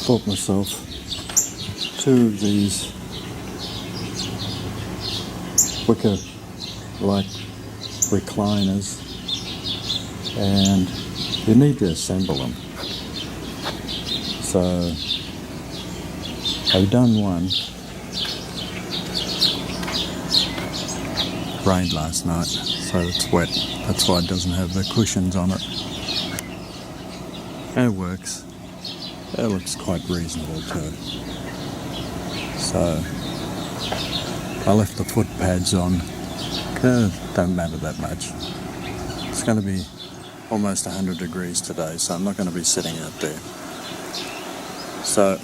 bought myself 2 of these Wicker like recliners, and you need to assemble them. So I've done one. Rained last night, so it's wet. That's why it doesn't have the cushions on it. And it works. It looks quite reasonable too. So I left the foot pads on. Don't matter that much. It's going to be almost 100 degrees today, so I'm not going to be sitting out there. So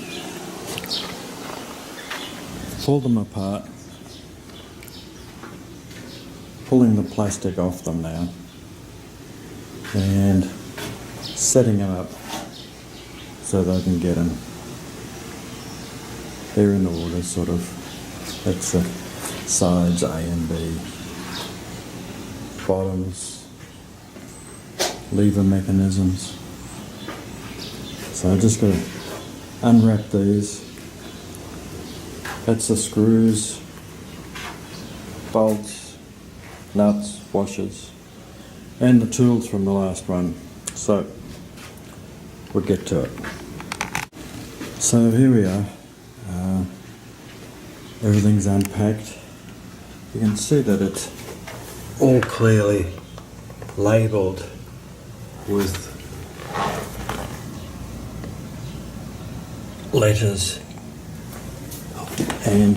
pull them apart, pulling the plastic off them now, and setting them up so that I can get them. They're in order, sort of. That's the sides A and B, bottoms, lever mechanisms. So I just got to unwrap these. That's the screws, bolts, nuts, washers, and the tools from the last one. So we'll get to it. So here we are. Everything's unpacked. You can see that it's all clearly labelled with letters, and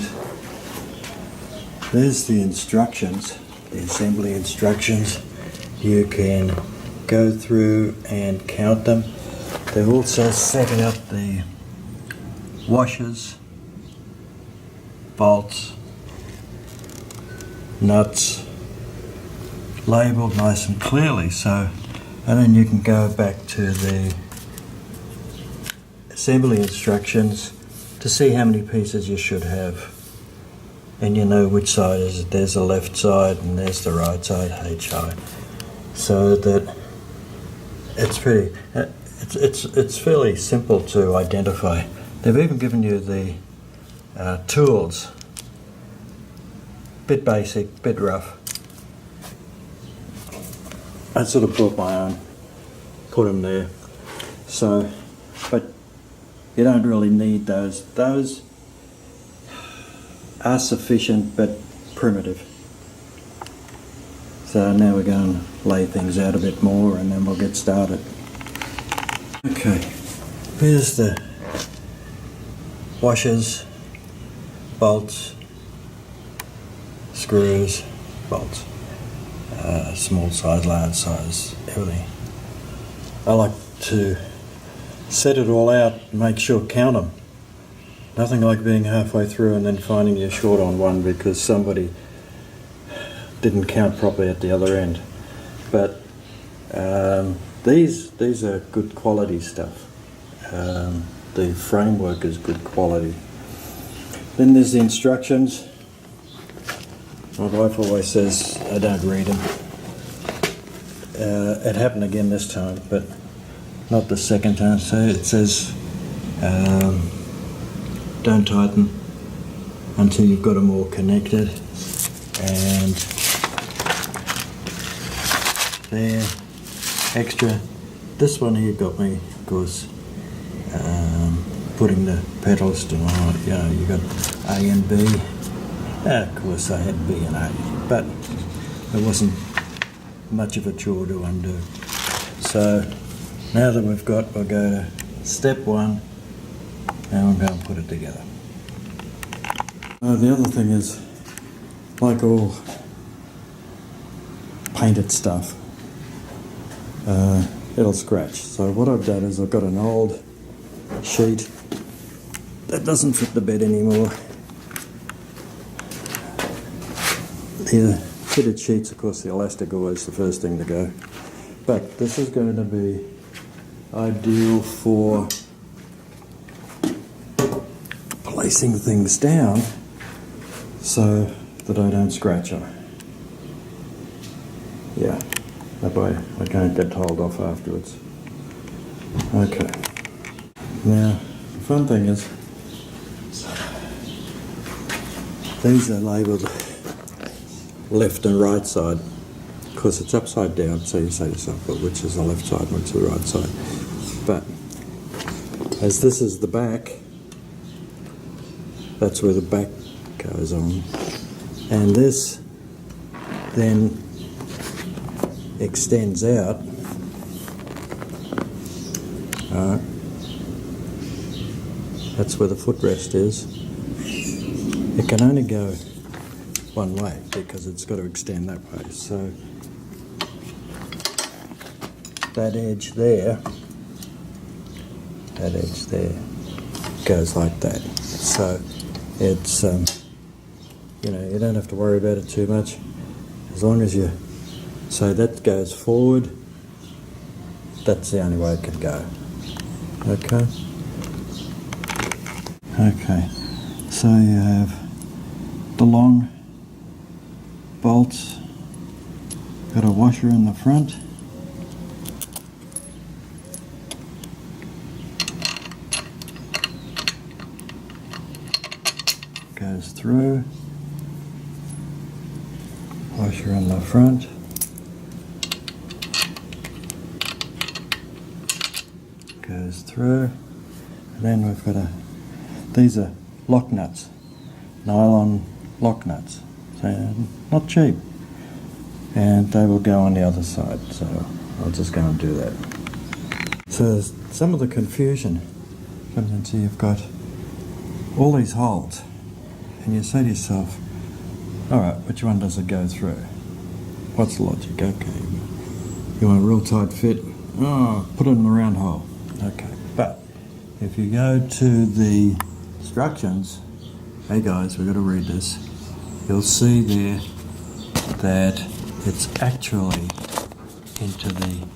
there's the instructions, the assembly instructions. You can go through and count them. They've also set up the washers, bolts, nuts, labelled nice and clearly. So, and then you can go back to the assembly instructions to see how many pieces you should have, and you know which side is it. There's the left side and there's the right side, H side, so that it's pretty. It's fairly simple to identify. They've even given you the tools. Bit basic, bit rough. I sort of brought my own, put them there. So, but you don't really need those. Those are sufficient but primitive. So now we're going to lay things out a bit more and then we'll get started. Okay, here's the washers, bolts, screws, bolts, small size, large size, everything. I like to set it all out and make sure, count them. Nothing like being halfway through and then finding you're short on one because somebody didn't count properly at the other end. But these are good quality stuff. The framework is good quality. Then there's the instructions. My wife always says I don't read them. It happened again this time, but not the second time. So it says don't tighten until you've got them all connected, and there, extra. This one here got me, of course, putting the pedals to, you know, you got A and B. Of course I had B and A, but it wasn't much of a chore to undo. So now that we've got, we'll go to step 1 and we'll go and put it together. The other thing is, like all painted stuff, it'll scratch. So what I've done is I've got an old sheet that doesn't fit the bed anymore. The fitted sheets, of course, the elastic always the first thing to go. But this is going to be ideal for placing things down so that I don't scratch them. Yeah, that way I can't get told off afterwards. Okay, now fun thing is, these are labelled left and right side because it's upside down, so you say to yourself, well, which is the left side, which is the right side. But as this is the back, that's where the back goes on, and this then extends out. Alright, that's where the footrest is. It can only go one way because it's got to extend that way. So that edge there goes like that. So it's you know, you don't have to worry about it too much as long as you say that goes forward. That's the only way it can go. Okay. Okay. So you have the long bolts, got a washer in the front, goes through, washer in the front, goes through, and then we've got these are lock nuts, nylon lock nuts, so not cheap, and they will go on the other side, so I'll just go and do that. So some of the confusion comes into, you've got all these holes and you say to yourself, alright, which one does it go through? What's the logic? Okay, you want a real tight fit, put it in the round hole. Okay, but if you go to the instructions, hey guys, we've got to read this, you'll see there that it's actually into the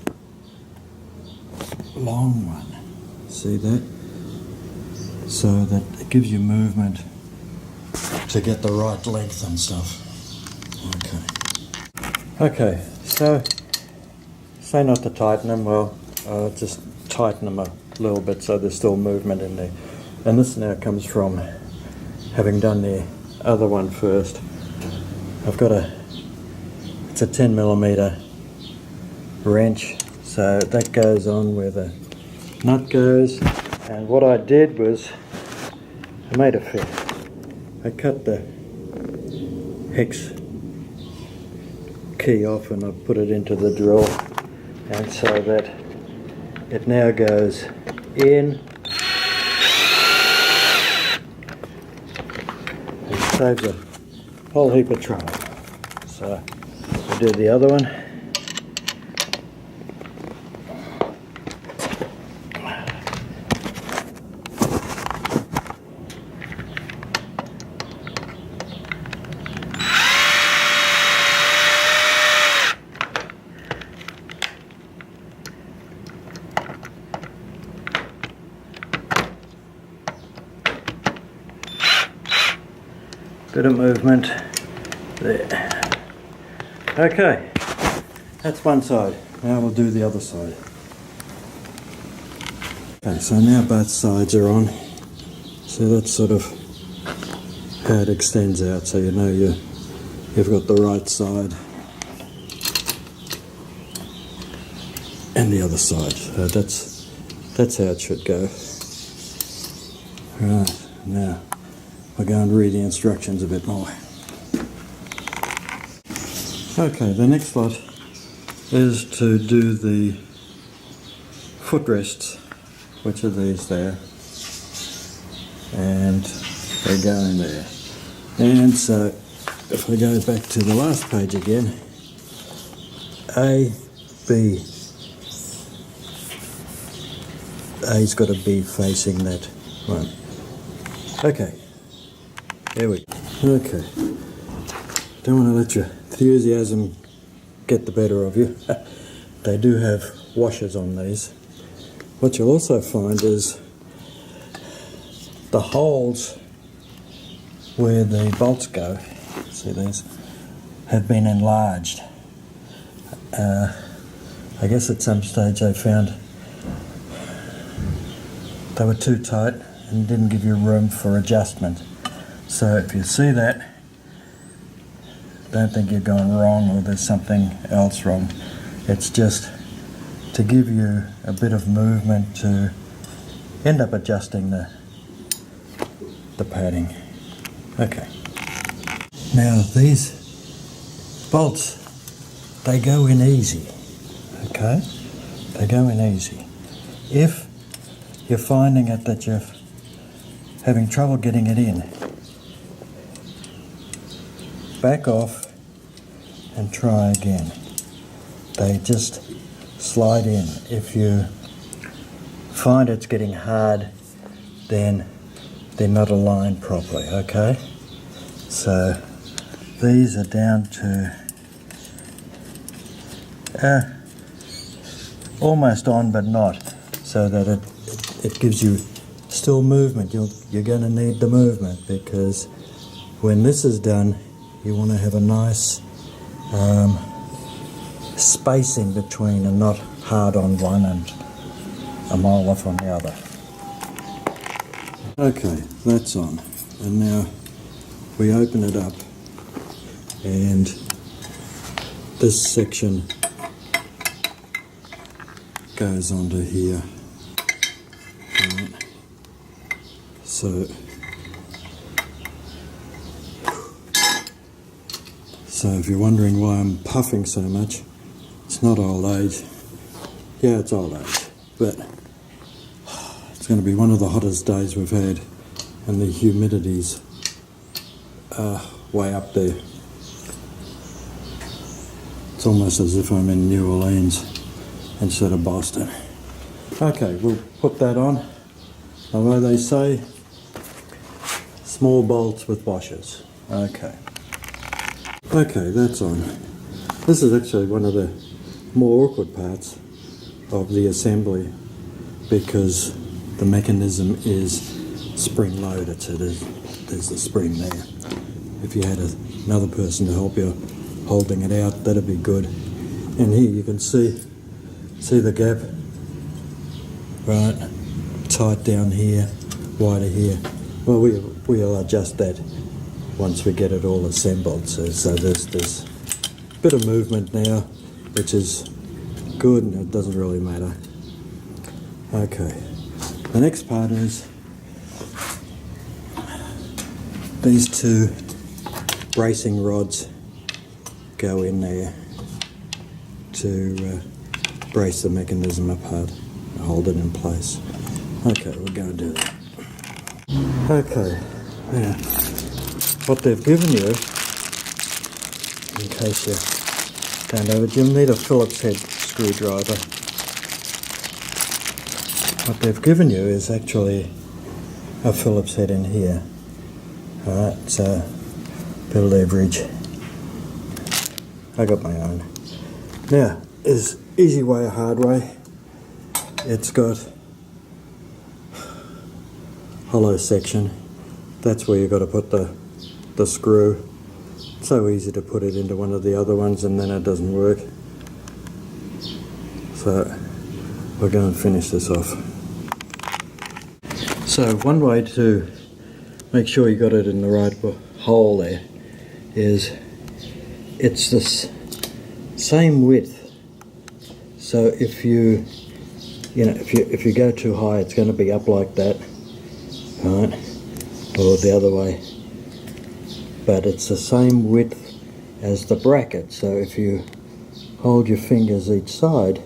long one. See that? So that it gives you movement to get the right length and stuff. Okay, so say not to tighten them, well, just tighten them a little bit so there's still movement in there. And this now comes from having done the other one first. I've got it's a 10mm wrench, so that goes on where the nut goes. And what I did was I made a fit. I cut the hex key off and I put it into the drill, and so that it now goes in and saves a whole heap of trouble. So we'll do the other one. Bit of movement there. Okay, that's one side. Now we'll do the other side. Okay, so now both sides are on. So that's sort of how it extends out, so you know you've got the right side and the other side. So that's how it should go. Right, now I'll go and read the instructions a bit more. Okay, the next lot is to do the footrests, which are these there, and they go in there. And so if I go back to the last page again, A's got to be facing that one. Okay. There we go. Okay. Don't want to let your enthusiasm get the better of you. They do have washers on these. What you'll also find is the holes where the bolts go, see these, have been enlarged. I guess at some stage they found they were too tight and didn't give you room for adjustment. So if you see that, don't think you're going wrong or there's something else wrong. It's just to give you a bit of movement to end up adjusting the padding. Okay. Now these bolts, they go in easy. Okay? They go in easy. If you're finding it that you're having trouble getting it in, back off and try again. They just slide in. If you find it's getting hard, then they're not aligned properly, okay? So these are down to almost on but not, so that it gives you still movement. You're going to need the movement, because when this is done, you want to have a nice spacing between, and not hard on one and a mile off on the other. Okay, that's on. And now we open it up, and this section goes onto here. Right. So if you're wondering why I'm puffing so much, it's not old age. Yeah, it's old age, but it's going to be one of the hottest days we've had, and the humidity's way up there. It's almost as if I'm in New Orleans instead of Boston. Okay, we'll put that on. Although they say small bolts with washers. Okay. Okay, that's on. This is actually one of the more awkward parts of the assembly, because the mechanism is spring loaded, so there's the spring there. If you had another person to help you holding it out, that'd be good. And here you can see the gap, right? Tight down here, wider here. Well, we'll adjust that once we get it all assembled. So there's a bit of movement now, which is good, and it doesn't really matter. Okay, the next part is these two bracing rods go in there to brace the mechanism apart, hold it in place. Okay, we're going to do that. Okay, now what they've given you, in case you don't know it, you'll need a Phillips head screwdriver. What they've given you is actually a Phillips head in here. Alright, so bit of leverage. I got my own. Now, is easy way or hard way. It's got hollow section. That's where you've got to put the screw. It's so easy to put it into one of the other ones and then it doesn't work. So we're going to finish this off. So one way to make sure you got it in the right hole there is it's this same width. So if you go too high, it's going to be up like that, right? Or the other way. But it's the same width as the bracket. So if you hold your fingers each side,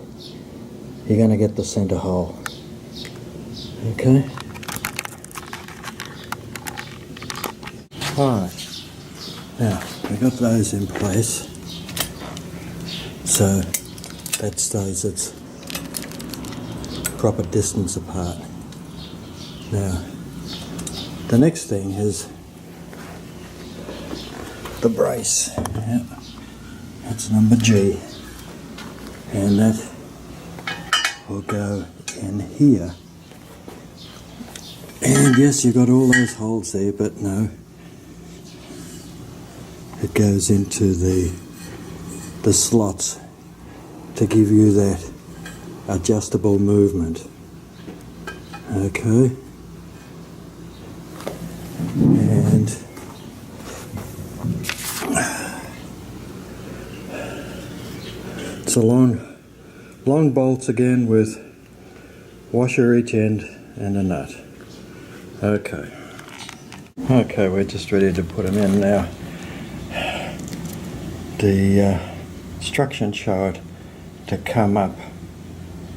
you're going to get the center hole. Okay. Alright, now we got those in place, so that stays its proper distance apart. Now, the next thing is the brace. Yeah, that's number G, and that will go in here. And yes, you've got all those holes there, but no. It goes into the slots to give you that adjustable movement. Okay, Just a long bolts again with washer each end and a nut. Okay, we're just ready to put them in now. The instructions show it to come up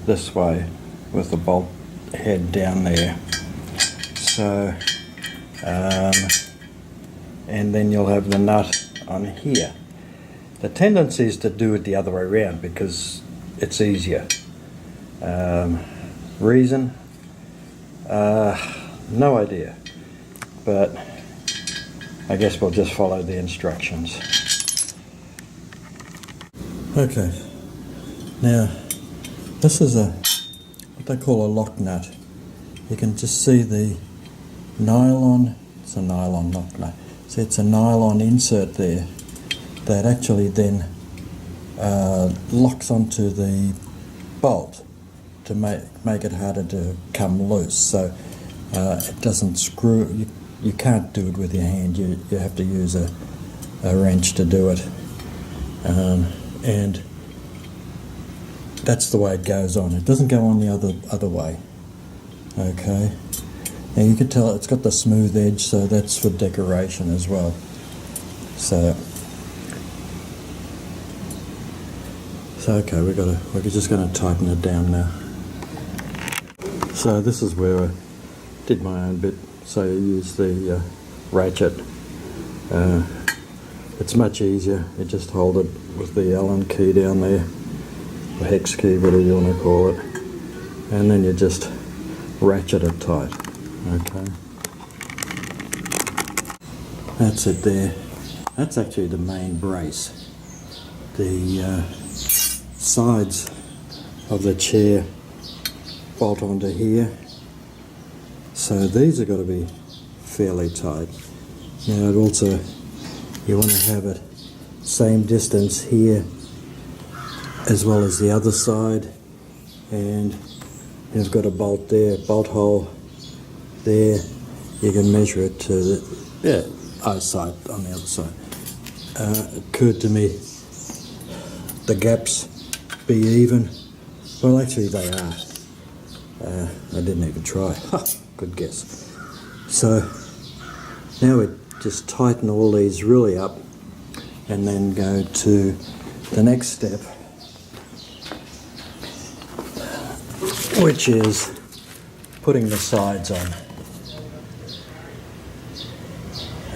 this way with the bolt head down there. So, and then you'll have the nut on here. The tendency is to do it the other way around because it's easier. Reason? No idea. But I guess we'll just follow the instructions. Okay, now this is what they call a lock nut. You can just see the nylon, it's a nylon lock nut. See, it's a nylon insert there that actually then locks onto the bolt to make it harder to come loose. So it doesn't screw. You can't do it with your hand. You have to use a wrench to do it. And that's the way it goes on. It doesn't go on the other way. Okay. Now you can tell it's got the smooth edge, so that's for decoration as well. So okay, we're just going to tighten it down now. So this is where I did my own bit. So you use the ratchet. It's much easier. You just hold it with the Allen key down there, the hex key, whatever you want to call it, and then you just ratchet it tight. Okay. That's it there. That's actually the main brace. The sides of the chair bolt onto here. So these have got to be fairly tight. Now also you want to have it same distance here as well as the other side, and you've got a bolt there, bolt hole there. You can measure it to the other side on the other side. It occurred to me the gaps be even. Well, actually they are. I didn't even try. Good guess. So now we just tighten all these really up and then go to the next step, which is putting the sides on.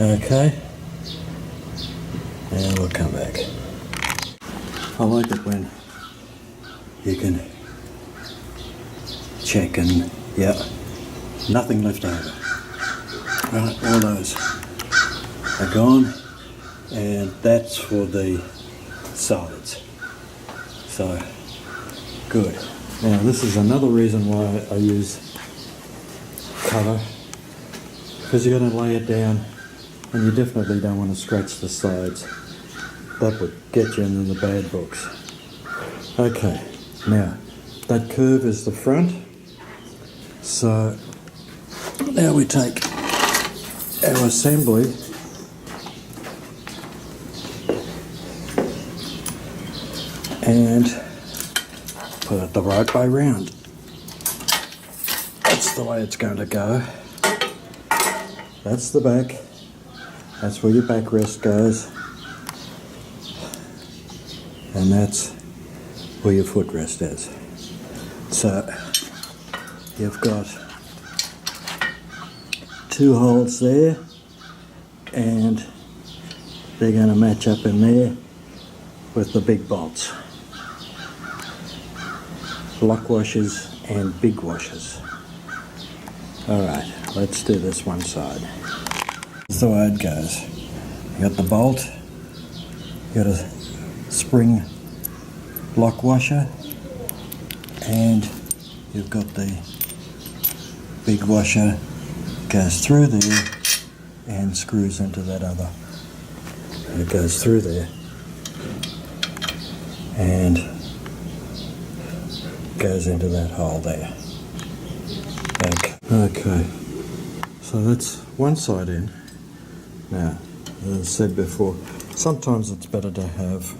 Okay, and we'll come back. I like it when you can check and, yeah, nothing left over. Right, all those are gone, and that's for the sides. So, good. Now this is another reason why I use cover, because you're going to lay it down and you definitely don't want to scratch the sides. That would get you into the bad books. Okay, now that curve is the front. So now we take our assembly and put it the right way round. That's the way it's going to go. That's the back. That's where your backrest goes. And that's where your footrest is. So you've got two holes there, and they're going to match up in there with the big bolts. Block washers and big washers. Alright, let's do this one side. That's the way it goes. You got the bolt, you got a spring block washer, and you've got the big washer, goes through there and screws into that other. It goes through there and goes into that hole there. Okay, so that's one side in. Now, as I said before, sometimes it's better to have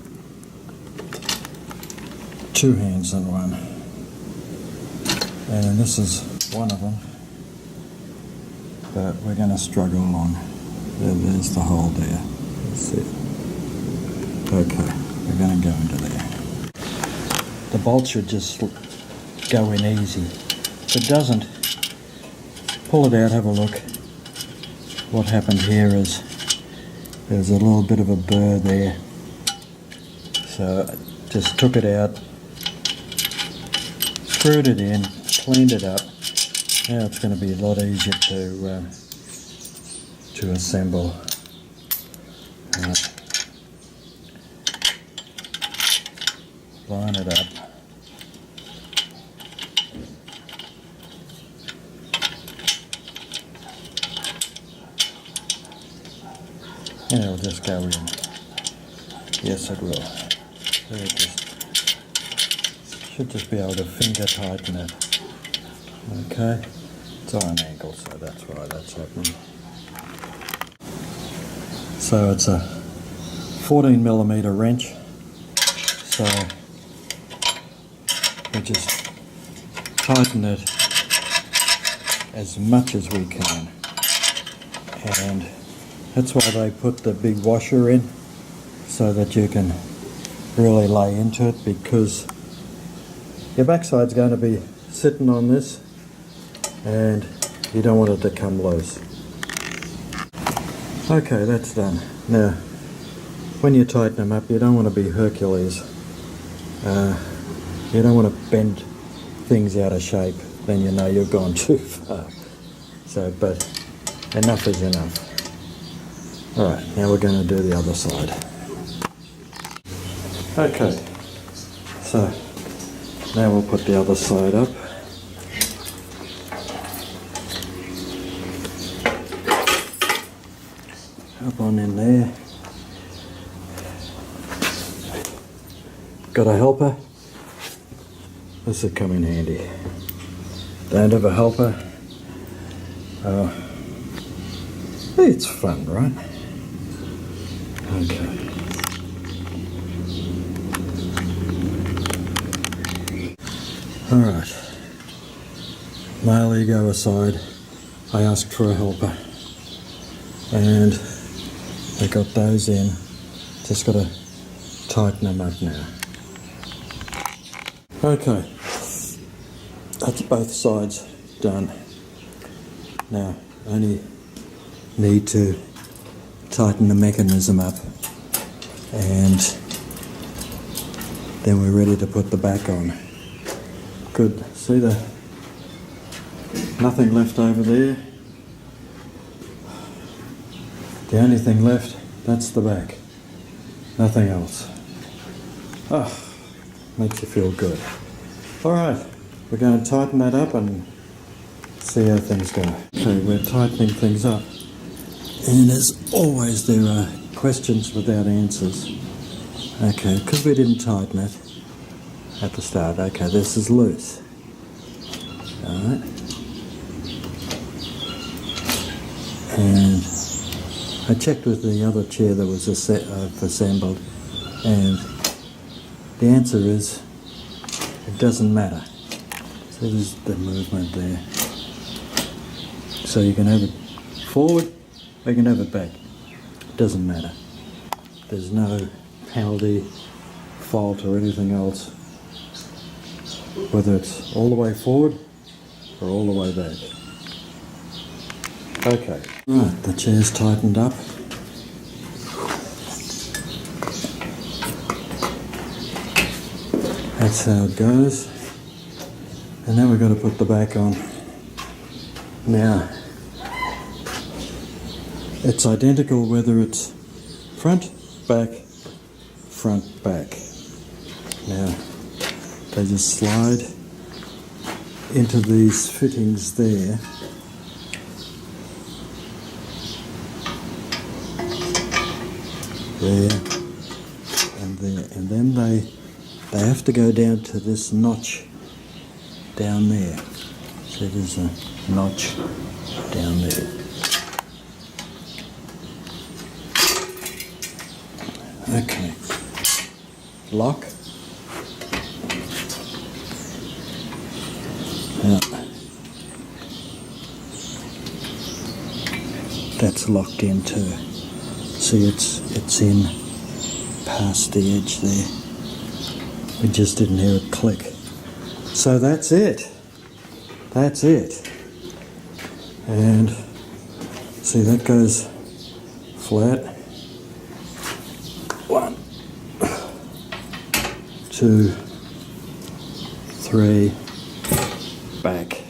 two hands in one. And this is one of them. But we're going to struggle along. There's the hole there. That's it. Okay, we're going to go into there. The bolt should just go in easy. If it doesn't, pull it out, have a look. What happened here is there's a little bit of a burr there. So just took it out, screwed it in, cleaned it up. Now it's going to be a lot easier to assemble. Line it up. And it'll just go in. Yes, it will. Should just be able to finger tighten it. Okay. It's on an angle, so that's why that's happening. So it's a 14mm wrench. So we just tighten it as much as we can. And that's why they put the big washer in, so that you can really lay into it, because your backside's going to be sitting on this and you don't want it to come loose. Okay, that's done. Now, when you tighten them up, you don't want to be Hercules. You don't want to bend things out of shape, then you know you've gone too far. So, but enough is enough. Alright, now we're going to do the other side. Okay, so now we'll put the other side up. Up on in there. Got a helper? This would come in handy. Don't have a helper? It's fun, right? Okay. Alright. Male ego aside, I asked for a helper. And I got those in. Just got to tighten them up now. Okay. That's both sides done. Now, I only need to tighten the mechanism up, and then we're ready to put the back on. Good. See nothing left over there. The only thing left, that's the back. Nothing else. Ah, makes you feel good. Alright, we're going to tighten that up and see how things go. Okay, we're tightening things up. And as always, there are questions without answers. Okay, because we didn't tighten it at the start. Okay, this is loose. Alright. And I checked with the other chair that was assembled, and the answer is it doesn't matter. So there's the movement there. So you can have it forward, or you can have it back. It doesn't matter. There's no penalty, fault or anything else, whether it's all the way forward or all the way back. Okay, right, the chair's tightened up. That's how it goes. And then we've got to put the back on. Now, it's identical whether it's front, back. Now, they just slide into these fittings there. There and there, and then they have to go down to this notch down there. So there's a notch down there. Okay. Lock. that's locked in too. See, it's in past the edge there. We just didn't hear it click. So that's it. That's it. And see, that goes flat. 1, 2, 3, back.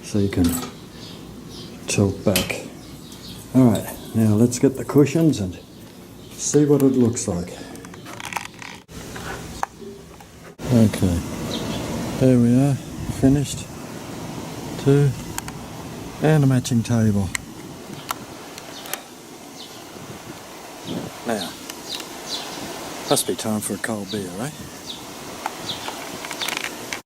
So you can tilt back. All right, now let's get the cushions and see what it looks like. Okay, there we are, finished. 2, and a matching table. Now, must be time for a cold beer, right?